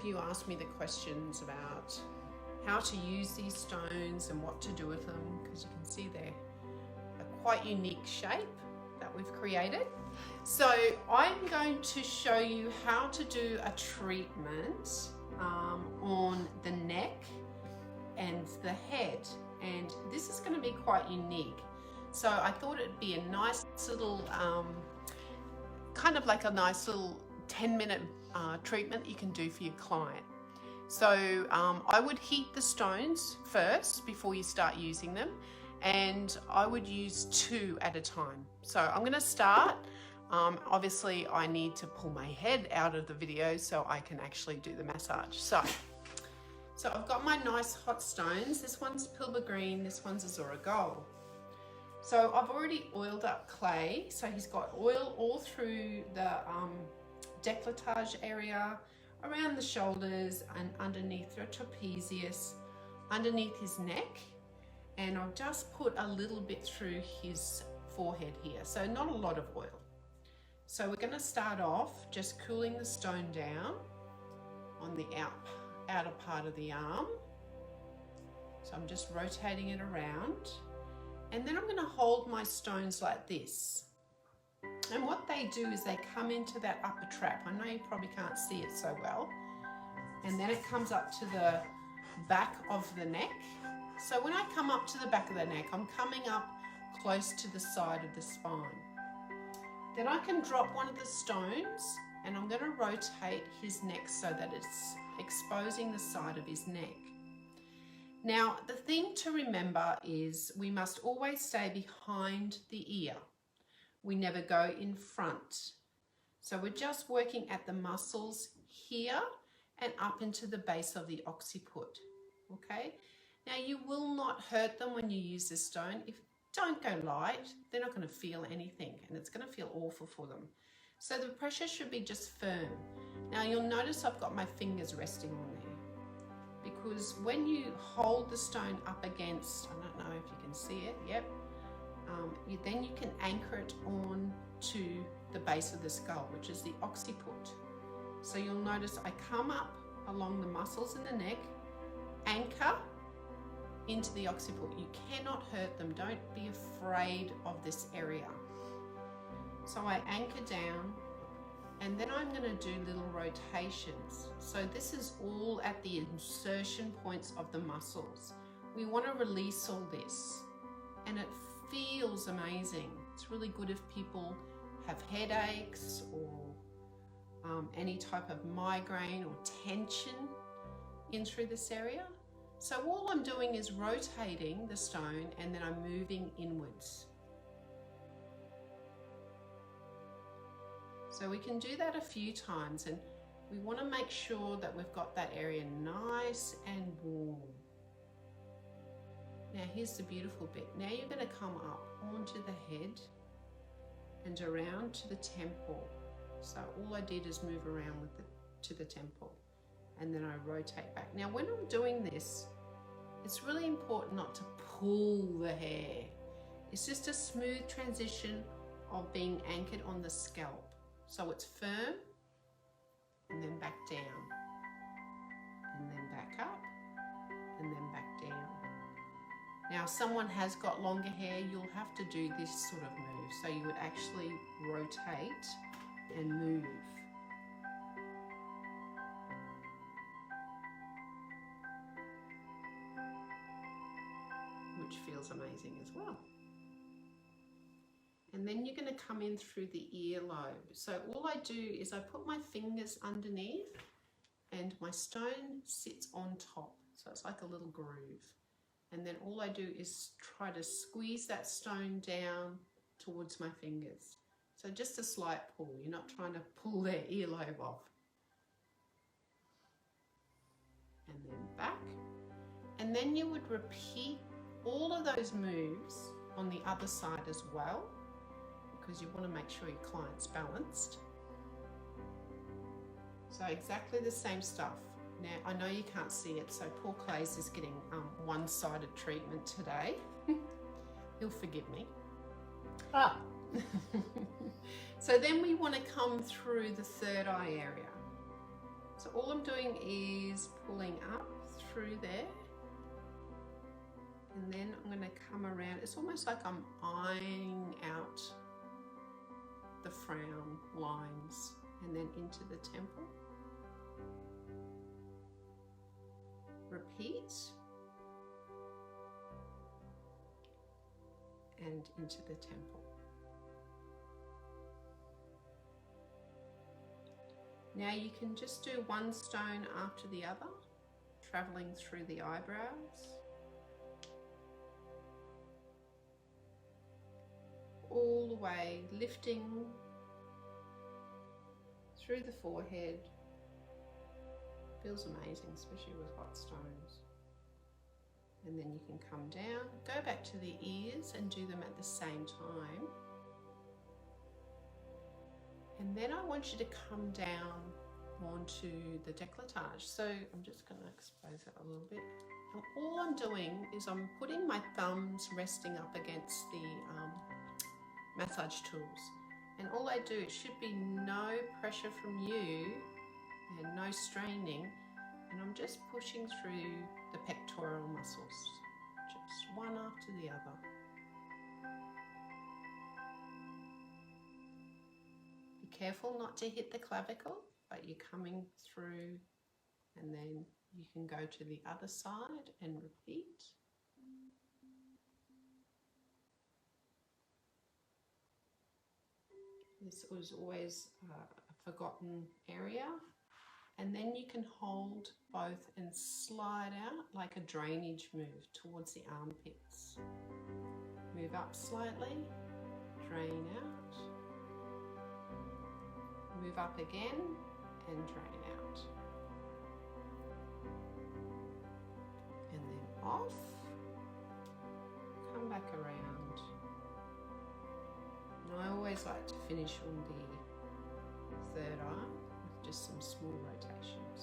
of you asked me the questions about how to use these stones and what to do with them, because you can see they're a quite unique shape that we've created. So I'm going to show you how to do a treatment on the neck and the head, and this is going to be quite unique. So I thought it'd be a nice little kind of like a nice little 10-minute treatment you can do for your client. So I would heat the stones first before you start using them, and I would use 2 at a time. So I'm going to start. Obviously I need to pull my head out of the video so I can actually do the massage. So I've got my nice hot stones. This one's Pilbara Green, this one's a Zoro Gold. So I've already oiled up clay, so he's got oil all through the décolletage area, around the shoulders and underneath the trapezius, underneath his neck, and I'll just put a little bit through his forehead here, so not a lot of oil. So we're going to start off just cooling the stone down on the outer part of the arm. So I'm just rotating it around, and then I'm going to hold my stones like this. And what they do is they come into that upper trap. I know you probably can't see it so well. And then it comes up to the back of the neck. So when I come up to the back of the neck, I'm coming up close to the side of the spine. Then I can drop one of the stones, and I'm going to rotate his neck so that it's exposing the side of his neck. Now, the thing to remember is we must always stay behind the ear. We never go in front. So we're just working at the muscles here and up into the base of the occiput, okay? Now you will not hurt them when you use this stone. Don't go light, they're not going to feel anything, and it's going to feel awful for them. So the pressure should be just firm. Now you'll notice I've got my fingers resting on there, because when you hold the stone up against, I don't know if you can see it, yep, then you can anchor it on to the base of the skull, which is the occiput. So you'll notice I come up along the muscles in the neck, anchor into the occiput. You cannot hurt them. Don't be afraid of this area. So I anchor down, and then I'm going to do little rotations. So this is all at the insertion points of the muscles. We want to release all this, and it feels amazing. It's really good if people have headaches or any type of migraine or tension in through this area. So all I'm doing is rotating the stone, and then I'm moving inwards. So we can do that a few times, and we want to make sure that we've got that area nice and warm. Now here's the beautiful bit. Now you're going to come up onto the head and around to the temple. So all I did is move around with to the temple, and then I rotate back. Now when I'm doing this, it's really important not to pull the hair. It's just a smooth transition of being anchored on the scalp. So it's firm, and then back down, and then back up, and then back down. Now, if someone has got longer hair, you'll have to do this sort of move. So you would actually rotate and move. Which feels amazing as well. And then you're going to come in through the earlobe. So all I do is I put my fingers underneath, and my stone sits on top. So it's like a little groove. And then all I do is try to squeeze that stone down towards my fingers. So just a slight pull. You're not trying to pull their earlobe off. And then back. And then you would repeat all of those moves on the other side as well, because you want to make sure your client's balanced. So exactly the same stuff. Now, I know you can't see it, so poor Clay's is getting one-sided treatment today. He'll forgive me. So then we want to come through the third eye area. So all I'm doing is pulling up through there, and then I'm going to come around. It's almost like I'm eyeing out the frown lines and then into the temple. Repeat and into the temple. Now you can just do one stone after the other, traveling through the eyebrows, all the way, lifting through the forehead. Feels amazing, especially with hot stones. And then you can come down, go back to the ears and do them at the same time. And then I want you to come down onto the décolletage. So I'm just going to expose that a little bit. And all I'm doing is I'm putting my thumbs resting up against the massage tools. And all I do, it should be no pressure from you and no straining. And I'm just pushing through the pectoral muscles, just one after the other. Be careful not to hit the clavicle, but you're coming through, and then you can go to the other side and repeat. This was always a forgotten area. And then you can hold both and slide out like a drainage move towards the armpits. Move up slightly, drain out, move up again and drain out. And then off, come back around. And I always like to finish on the third eye. Just some small rotations.